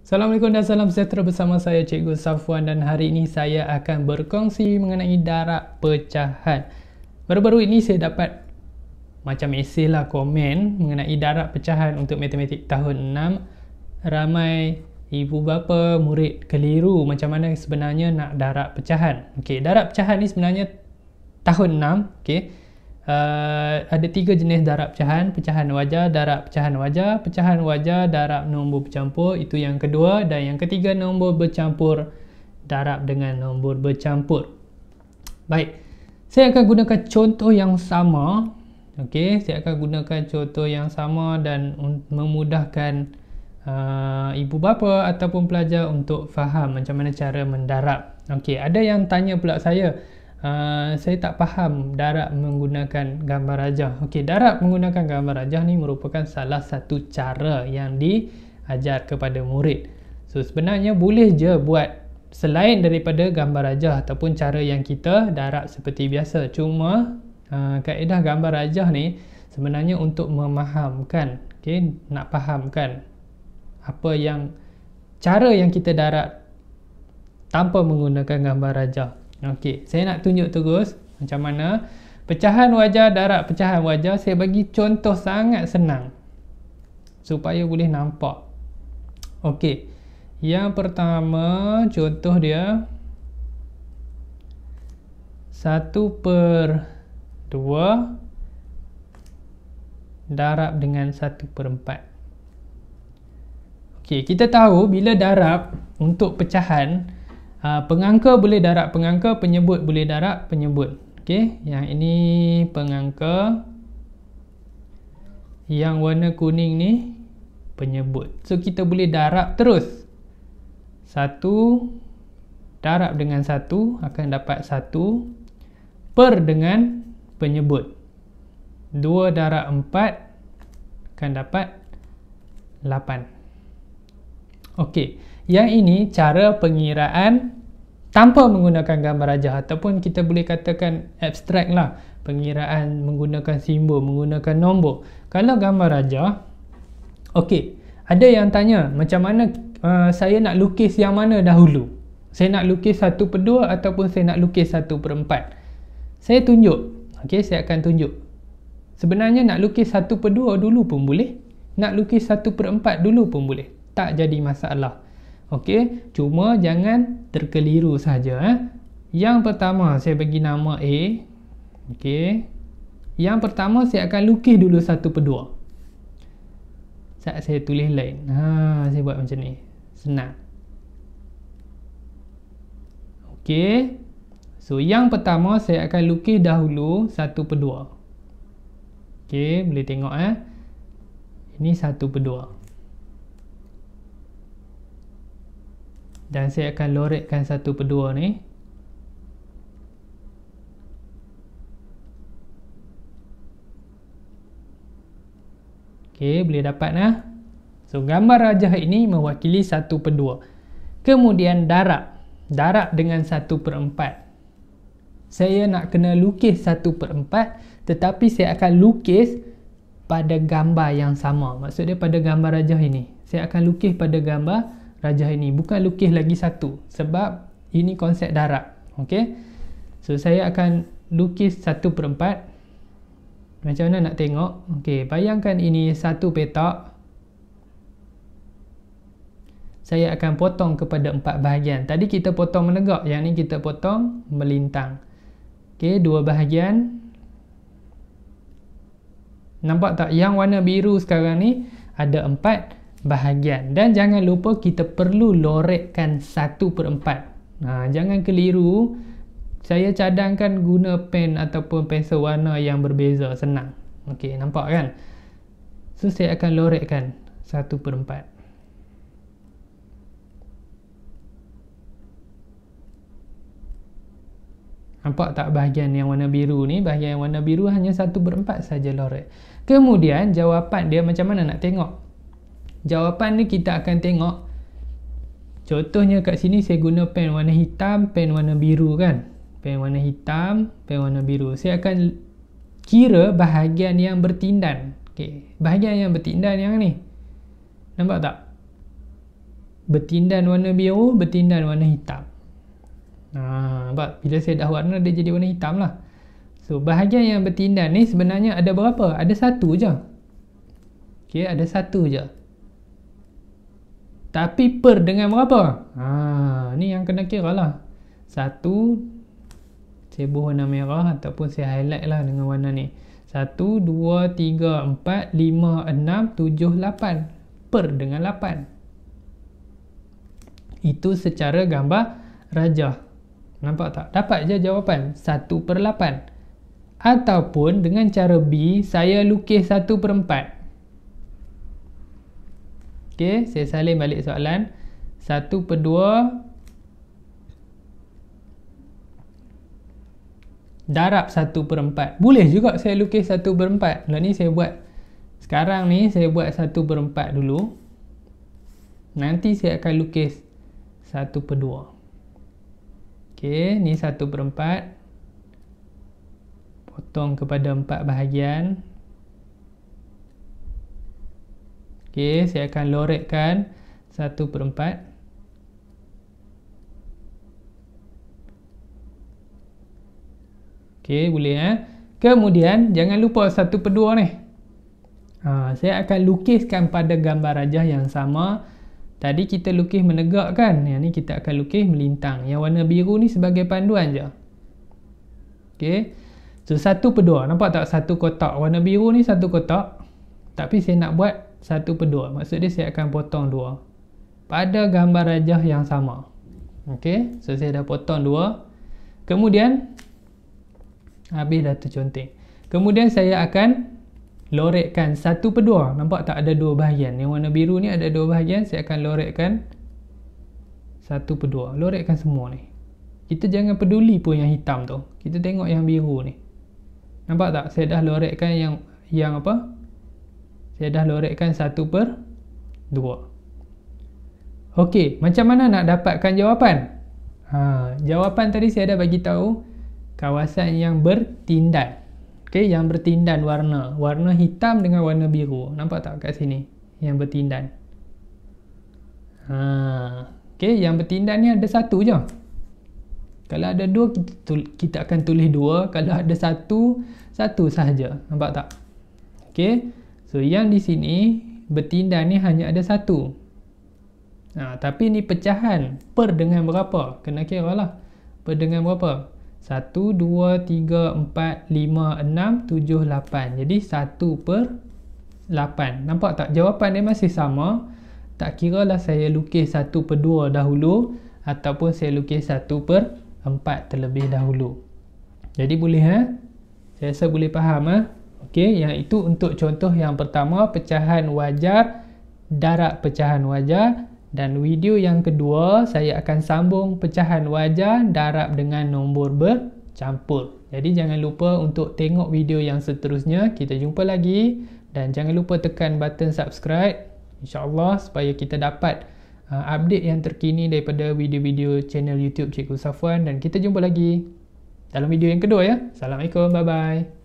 Assalamualaikum dan salam sejahtera bersama saya Cikgu Safwan, dan hari ini saya akan berkongsi mengenai darab pecahan. Baru-baru ini saya dapat macam esei lah komen mengenai darab pecahan untuk matematik tahun 6. Ramai ibu bapa murid keliru macam mana sebenarnya nak darab pecahan. Okey, darab pecahan ni sebenarnya tahun 6, okey. Ada 3 jenis darab pecahan: pecahan wajar, darab pecahan wajar, darab nombor bercampur, itu yang kedua, dan yang ketiga nombor bercampur, darab dengan nombor bercampur. Baik, saya akan gunakan contoh yang sama. Okey, saya akan gunakan contoh yang sama dan memudahkan ibu bapa ataupun pelajar untuk faham macam mana cara mendarab. Okey, ada yang tanya pula saya tak faham darab menggunakan gambar rajah. Okey, darab menggunakan gambar rajah ni merupakan salah satu cara yang diajar kepada murid. So sebenarnya boleh je buat selain daripada gambar rajah ataupun cara yang kita darab seperti biasa. Cuma kaedah gambar rajah ni sebenarnya untuk memahamkan, okey, nak fahamkan apa yang cara yang kita darab tanpa menggunakan gambar rajah. Okey, saya nak tunjuk terus macam mana pecahan wajar, darab pecahan wajar. Saya bagi contoh sangat senang supaya boleh nampak. Okey, yang pertama contoh dia 1/2 darab dengan 1/4. Okey, kita tahu bila darab untuk pecahan, pengangka boleh darab pengangka, penyebut boleh darab penyebut. Okey, yang ini pengangka, yang warna kuning ni penyebut. So kita boleh darab terus. 1 darab dengan 1 akan dapat 1 per dengan penyebut. 2 darab 4 akan dapat 8. Okey, yang ini cara pengiraan tanpa menggunakan gambar rajah, ataupun kita boleh katakan abstrak lah, pengiraan menggunakan simbol, menggunakan nombor. Kalau gambar rajah, okey, ada yang tanya macam mana saya nak lukis yang mana dahulu. Saya nak lukis 1/2 ataupun saya nak lukis 1/4. Saya tunjuk, okey, saya akan tunjuk. Sebenarnya nak lukis 1/2 dulu pun boleh, nak lukis 1/4 dulu pun boleh, tak jadi masalah. Okey, cuma jangan terkeliru saja. Yang pertama saya bagi nama A. Okey, yang pertama saya akan lukis dulu 1/2. Saat saya tulis lain, saya buat macam ni, senang. Okey, so yang pertama saya akan lukis dahulu 1/2. Okey, boleh tengok ini 1/2. Dan saya akan lorekkan 1/2 ni. Okey, boleh dapat So gambar rajah ini mewakili 1/2. Kemudian darab dengan 1/4. Saya nak kena lukis 1/4, tetapi saya akan lukis pada gambar yang sama. Maksudnya pada gambar rajah ini, saya akan lukis pada gambar rajah ini, bukan lukis lagi 1, sebab ini konsep darab. Okey, so saya akan lukis 1/4. Macam mana nak tengok? Okey, bayangkan ini 1 petak. Saya akan potong kepada 4 bahagian. Tadi kita potong menegak, yang ni kita potong melintang. Okey, 2 bahagian. Nampak tak? Yang warna biru sekarang ni ada 4 bahagian. Dan jangan lupa kita perlu lorekkan 1/4. Jangan keliru. Saya cadangkan guna pen ataupun pensel warna yang berbeza, senang. Okey, nampak kan? So saya akan lorekkan 1/4. Nampak tak bahagian yang warna biru ni? Bahagian yang warna biru hanya 1/4 saja lorek. Kemudian jawapan dia macam mana nak tengok? Jawapan ni kita akan tengok. Contohnya kat sini saya guna pen warna hitam, pen warna biru kan. Pen warna hitam, pen warna biru. Saya akan kira bahagian yang bertindan. Okey, bahagian yang bertindan yang ni. Nampak tak? bertindan warna biru, bertindan warna hitam. Nampak? Bila saya dah warna, dia jadi warna hitam lah. So, bahagian yang bertindan ni sebenarnya ada berapa? Ada satu je. Okay, ada satu je. Tapi per dengan berapa? Ni yang kena kira lah. Satu, saya buat warna merah ataupun saya highlight lah dengan warna ni. 1, 2, 3, 4, 5, 6, 7, 8. Per dengan 8. Itu secara gambar rajah. Nampak tak? Dapat je jawapan 1/8. Ataupun dengan cara B, saya lukis 1/4. Okey, saya salin balik soalan. 1/2 darab 1/4. Boleh juga saya lukis 1/4. Lah ni saya buat, sekarang ni saya buat 1/4 dulu. Nanti saya akan lukis 1/2. Okey, ni 1/4. Potong kepada 4 bahagian. Okey, saya akan lorekkan 1/4. Okey, boleh Kemudian jangan lupa 1/2 ni. Saya akan lukiskan pada gambar rajah yang sama. Tadi kita lukis menegak kan? Yang ni kita akan lukis melintang. Yang warna biru ni sebagai panduan je. Okey. So 1/2. Nampak tak satu kotak? Warna biru ni satu kotak. Tapi saya nak buat 1/2. Maksud dia saya akan potong 2. Pada gambar rajah yang sama. Okey. So saya dah potong 2. Kemudian habis dah terconteng. Kemudian saya akan lorekkan 1/2. Nampak tak ada 2 bahagian? Yang warna biru ni ada 2 bahagian. Saya akan lorekkan 1/2. Lorekkan semua ni. Kita jangan peduli pun yang hitam tu. Kita tengok yang biru ni. Nampak tak? Saya dah lorekkan yang apa? Saya dah lorekkan 1/2. Okey, macam mana nak dapatkan jawapan? Jawapan tadi saya dah bagi tahu kawasan yang bertindan. Okey, yang bertindan warna hitam dengan warna biru. Nampak tak kat sini? Yang bertindan. Okey, yang bertindan ni ada satu je. Kalau ada 2, kita akan tulis 2. Kalau ada satu sahaja. Nampak tak? Okey. So yang di sini bertindan ni hanya ada satu. Tapi ni pecahan. Per dengan berapa? Kena kira lah. Per dengan berapa? 1, 2, 3, 4, 5, 6, 7, 8. Jadi 1/8. Nampak tak? Jawapan dia masih sama. Tak kira lah saya lukis 1/2 dahulu ataupun saya lukis 1/4 terlebih dahulu. Jadi boleh Saya rasa boleh faham Okey, yang itu untuk contoh yang pertama, pecahan wajar, darab pecahan wajar. Dan video yang kedua, saya akan sambung pecahan wajar darab dengan nombor bercampur. Jadi jangan lupa untuk tengok video yang seterusnya. Kita jumpa lagi. Dan jangan lupa tekan button subscribe, InsyaAllah, supaya kita dapat update yang terkini daripada video-video channel YouTube Cikgu Safwan. Dan kita jumpa lagi dalam video yang kedua Assalamualaikum, bye-bye.